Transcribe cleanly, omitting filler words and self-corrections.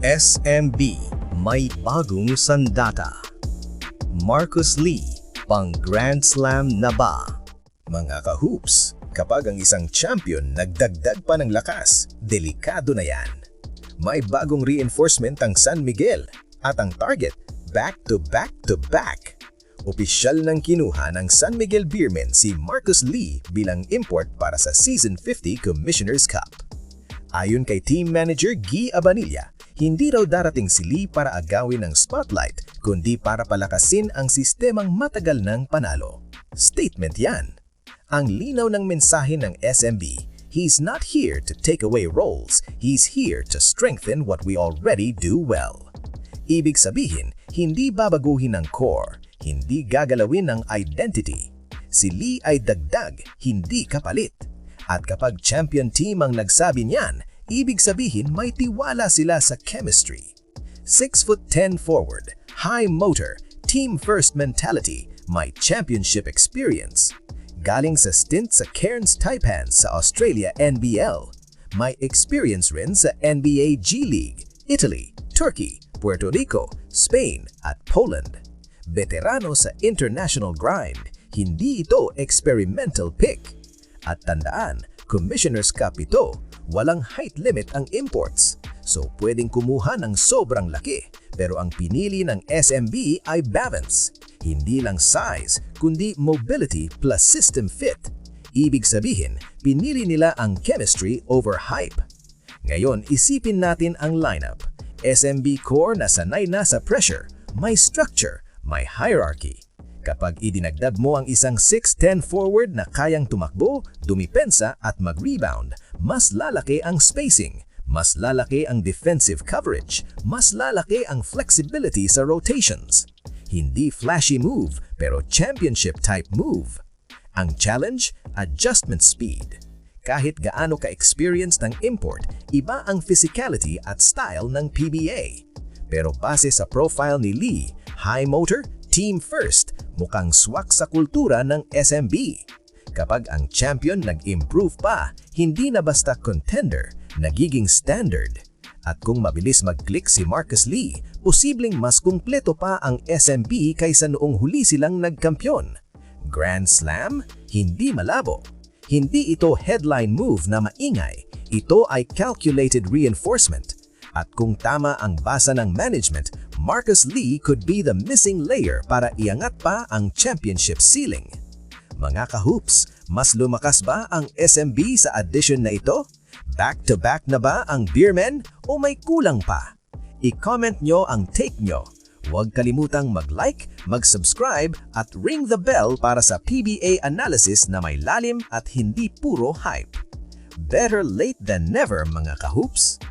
SMB may bagong sandata. Marcus Lee, pang Grand Slam na ba? Mga ka-hoops, kapag ang isang champion nagdagdag pa ng lakas, delikado na yan. May bagong reinforcement ang San Miguel at ang target back-to-back-to-back. Opisyal nang kinuha ng San Miguel Beermen si Marcus Lee bilang import para sa Season 50 Commissioner's Cup. Ayon kay Team Manager Guy Abanilla, hindi raw darating si Lee para agawin ng spotlight kundi para palakasin ang sistemang matagal ng panalo. Statement yan. Ang linaw ng mensahe ng SMB, he's not here to take away roles, he's here to strengthen what we already do well. Ibig sabihin, hindi babaguhin ang core, hindi gagalawin ang identity. Si Lee ay dagdag, hindi kapalit. At kapag champion team ang nagsabi niyan, ibig sabihin may tiwala sila sa chemistry. 6'10" forward, high motor, team first mentality, may championship experience. Galing sa stint sa Cairns Taipans sa Australia NBL, may experience rin sa NBA G League, Italy, Turkey, Puerto Rico, Spain at Poland. Veterano sa international grind, hindi ito experimental pick. At tandaan, Commissioner's Cup ito, walang height limit ang imports. So pwedeng kumuha ng sobrang laki, pero ang pinili ng SMB ay balance. Hindi lang size, kundi mobility plus system fit. Ibig sabihin, pinili nila ang chemistry over hype. Ngayon, isipin natin ang lineup. SMB core na sanay na sa pressure, may structure, may hierarchy. Kapag idinagdag mo ang isang 6'10" forward na kayang tumakbo, dumipensa at mag-rebound, mas lalaki ang spacing, mas lalaki ang defensive coverage, mas lalaki ang flexibility sa rotations. Hindi flashy move pero championship type move. Ang challenge, adjustment speed. Kahit gaano ka-experienced ng import, iba ang physicality at style ng PBA. Pero base sa profile ni Lee, high motor, team first, mukhang swak sa kultura ng SMB. Kapag ang champion nag-improve pa, hindi na basta contender, nagiging standard. At kung mabilis mag-click si Marcus Lee, posibleng mas kumpleto pa ang SMB kaysa noong huli silang nagkampiyon. Grand Slam? Hindi malabo. Hindi ito headline move na maingay. Ito ay calculated reinforcement. At kung tama ang basa ng management, Marcus Lee could be the missing layer para iangat pa ang championship ceiling. Mga ka-hoops, mas lumakas ba ang SMB sa addition na ito? Back-to-back na ba ang Beermen o may kulang pa? I-comment nyo ang take nyo. Huwag kalimutang mag-like, mag-subscribe at ring the bell para sa PBA analysis na may lalim at hindi puro hype. Better late than never mga ka-hoops!